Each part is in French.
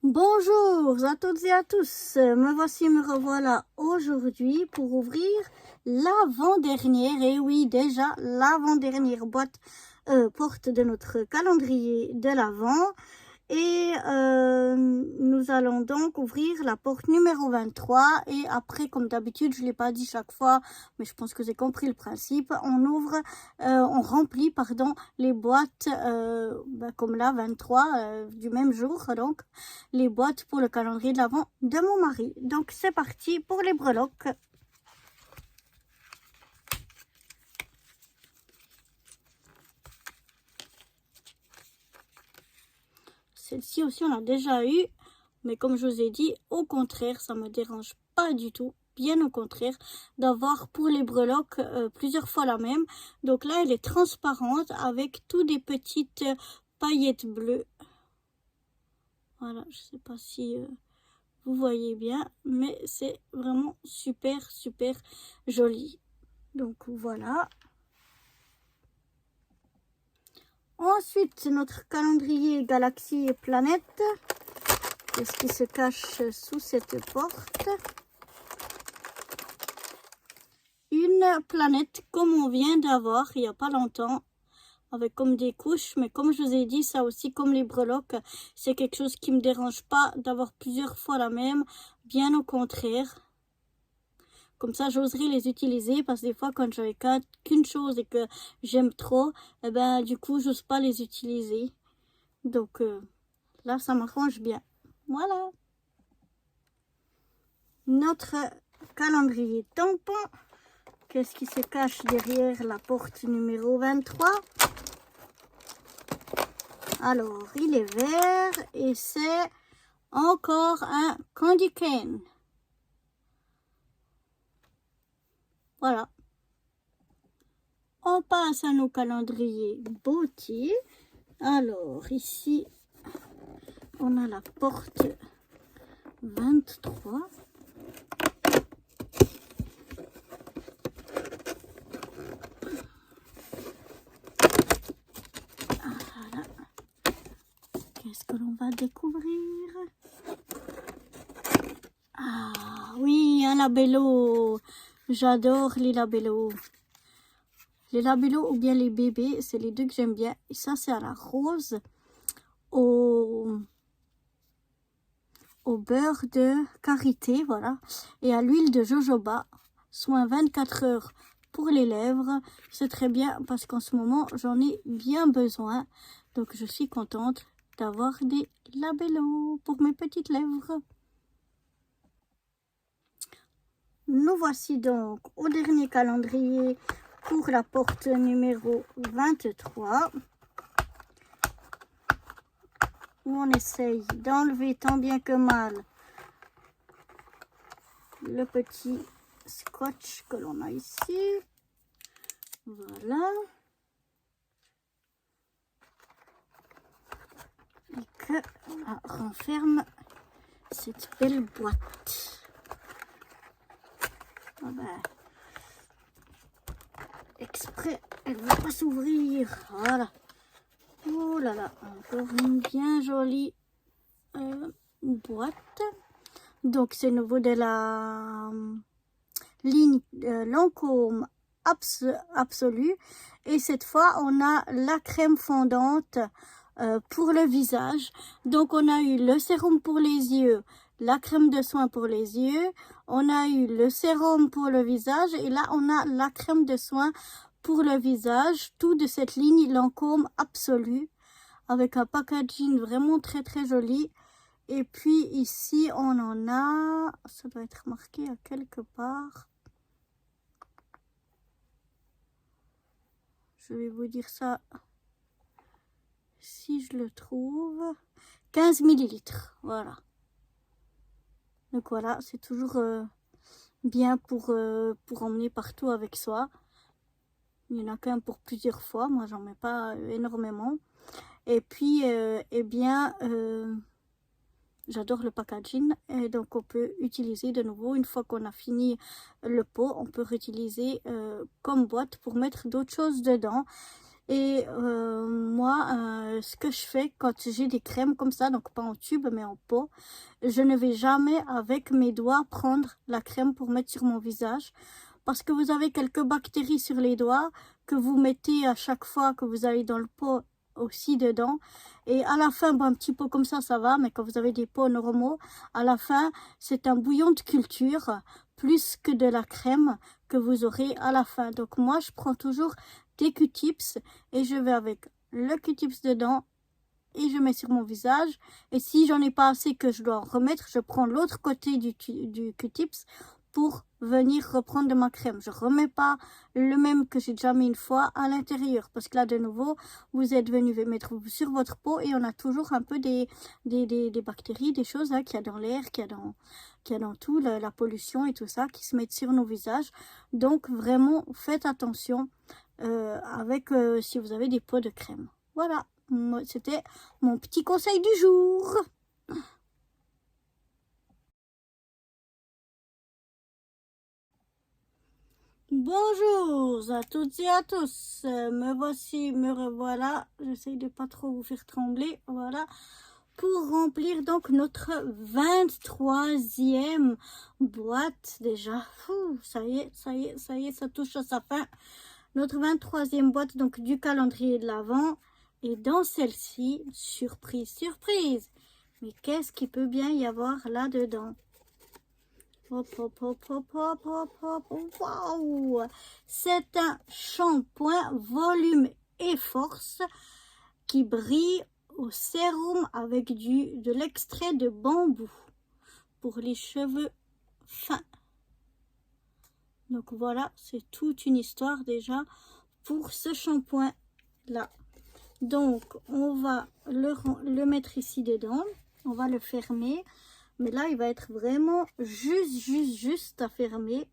Bonjour à toutes et à tous, me revoilà aujourd'hui pour ouvrir l'avant-dernière, et oui déjà l'avant-dernière boîte porte de notre calendrier de l'Avent. Et nous allons donc ouvrir la porte numéro 23 et après, comme d'habitude, je ne l'ai pas dit chaque fois, mais je pense que j'ai compris le principe, on remplit les boîtes, comme là, 23, du même jour, donc les boîtes pour le calendrier de l'Avent de mon mari. Donc c'est parti pour les breloques. Celle-ci aussi, on l'a déjà eu, mais comme je vous ai dit, au contraire, ça me dérange pas du tout. Bien au contraire, d'avoir pour les breloques plusieurs fois la même. Donc là, elle est transparente avec tout des petites paillettes bleues. Voilà, je sais pas si vous voyez bien, mais c'est vraiment super, super joli. Donc voilà. Ensuite, notre calendrier galaxie et planète. Qu'est-ce qui se cache sous cette porte? Une planète comme on vient d'avoir il n'y a pas longtemps, avec comme des couches, mais comme je vous ai dit, ça aussi comme les breloques, c'est quelque chose qui me dérange pas d'avoir plusieurs fois la même, bien au contraire. Comme ça, j'oserais les utiliser parce que des fois, quand j'avais qu'une chose et que j'aime trop, eh ben, du coup, j'ose pas les utiliser. Donc là, ça m'arrange bien. Voilà. Notre calendrier tampon. Qu'est-ce qui se cache derrière la porte numéro 23? Alors, il est vert et c'est encore un candy cane. Voilà. On passe à nos calendriers beauty. Alors, ici, on a la porte 23. Voilà. Qu'est-ce que l'on va découvrir? Ah oui, un labello. J'adore les labellos. Les labellos ou bien les bébés, c'est les deux que j'aime bien. Et ça, c'est à la rose, au beurre de karité, voilà, et à l'huile de jojoba. Soin 24 heures pour les lèvres. C'est très bien parce qu'en ce moment, j'en ai bien besoin. Donc, je suis contente d'avoir des labellos pour mes petites lèvres. Nous voici donc au dernier calendrier pour la porte numéro 23. Où on essaye d'enlever tant bien que mal le petit scotch que l'on a ici. Voilà. Et que on renferme cette belle boîte. Ah ben, exprès, elle ne va pas s'ouvrir. Voilà. Oh là là, encore une bien jolie boîte. Donc, c'est nouveau de la ligne Lancôme Absolue. Et cette fois, on a la crème fondante pour le visage. Donc, on a eu le sérum pour les yeux, la crème de soin pour les yeux. On a eu le sérum pour le visage. Et là, on a la crème de soin pour le visage. Tout de cette ligne Lancôme Absolue. Avec un packaging vraiment très, très joli. Et puis ici, on en a, ça doit être marqué à quelque part. Je vais vous dire ça si je le trouve. 15 millilitres, voilà. Donc voilà, c'est toujours bien pour emmener partout avec soi. Il y en a qu'un pour plusieurs fois, moi j'en mets pas énormément. Et puis, eh bien... j'adore le packaging et donc on peut utiliser de nouveau, une fois qu'on a fini le pot, on peut réutiliser comme boîte pour mettre d'autres choses dedans. Et moi, ce que je fais quand j'ai des crèmes comme ça, donc pas en tube mais en pot, je ne vais jamais avec mes doigts prendre la crème pour mettre sur mon visage. Parce que vous avez quelques bactéries sur les doigts que vous mettez à chaque fois que vous allez dans le pot aussi dedans. Et à la fin, bon, un petit pot comme ça va, mais quand vous avez des pots normaux, à la fin, c'est un bouillon de culture plus que de la crème que vous aurez à la fin. Donc moi, je prends toujours des Q-tips et je vais avec le Q-tips dedans et je mets sur mon visage. Et si j'en ai pas assez que je dois en remettre, je prends l'autre côté du Q-tips pour venir reprendre de ma crème. Je remets pas le même que j'ai déjà mis une fois à l'intérieur parce que là de nouveau vous êtes venu mettre sur votre peau et on a toujours un peu des bactéries, des choses qu'il y a dans l'air, qu'il y a dans tout, la pollution et tout ça qui se mettent sur nos visages. Donc vraiment faites attention avec si vous avez des pots de crème. Voilà, c'était mon petit conseil du jour. Bonjour à toutes et à tous, me voici, me revoilà, j'essaye de pas trop vous faire trembler, voilà, pour remplir donc notre 23e boîte déjà. Ça y est, ça touche à sa fin. Notre 23e boîte donc du calendrier de l'Avent. Et dans celle-ci, surprise, surprise, mais qu'est-ce qu'il peut bien y avoir là-dedans? Hop, hop, hop, hop, hop, hop, hop, waouh! C'est un shampoing volume et force qui brille au sérum avec de l'extrait de bambou pour les cheveux fins. Donc voilà, c'est toute une histoire déjà pour ce shampoing là. Donc on va le mettre ici dedans, on va le fermer. Mais là, il va être vraiment juste à fermer.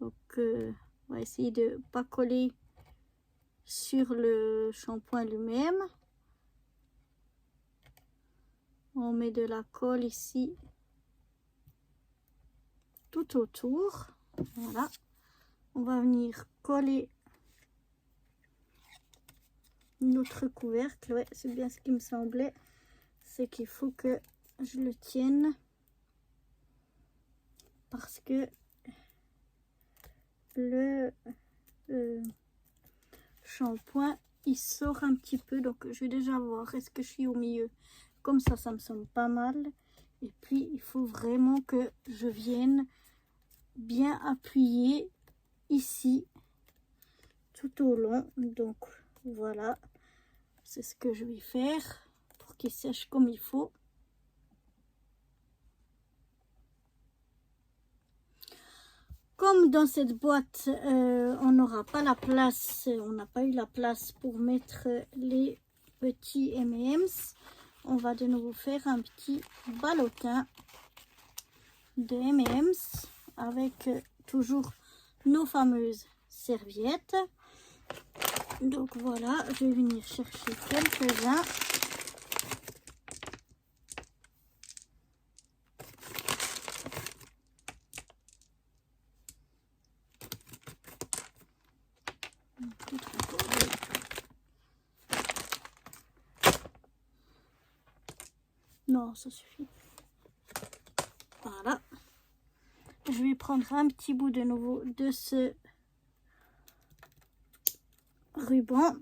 Donc, on va essayer de ne pas coller sur le shampoing lui-même. On met de la colle ici, tout autour. Voilà. On va venir coller notre couvercle. Ouais, c'est bien ce qui me semblait. C'est qu'il faut que je le tienne. Parce que le shampoing il sort un petit peu, donc je vais déjà voir est-ce que je suis au milieu comme ça me semble pas mal. Et puis il faut vraiment que je vienne bien appuyer ici tout au long. Donc voilà, c'est ce que je vais faire pour qu'il sèche comme il faut. Comme dans cette boîte, on n'aura pas la place, on n'a pas eu la place pour mettre les petits M&M's, on va de nouveau faire un petit ballotin de M&M's avec toujours nos fameuses serviettes. Donc voilà, je vais venir chercher quelques-uns. Non, ça suffit. Voilà. Je vais prendre un petit bout de nouveau de ce ruban.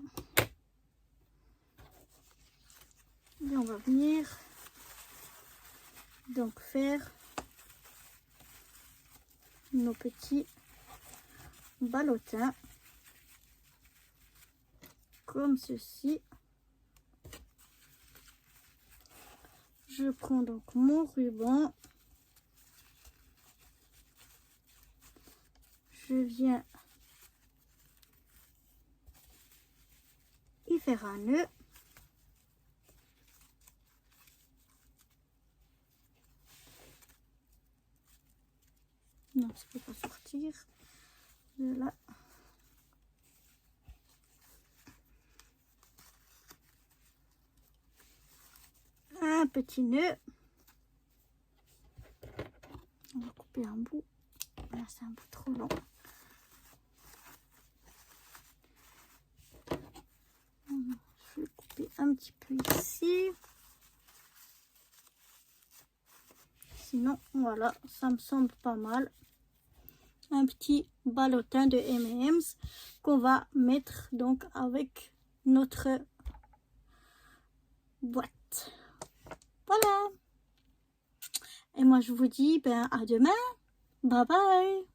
Et on va venir donc faire nos petits ballotins comme ceci. Je prends donc mon ruban, je viens y faire un nœud. Non, ça ne peut pas sortir de là. Un petit nœud. On va couper un bout. Là, c'est un peu trop long. puis un petit peu ici. Sinon, voilà, ça me semble pas mal. Un petit ballotin de M&M's qu'on va mettre donc avec notre boîte. Voilà. Et moi, je vous dis à demain. Bye bye.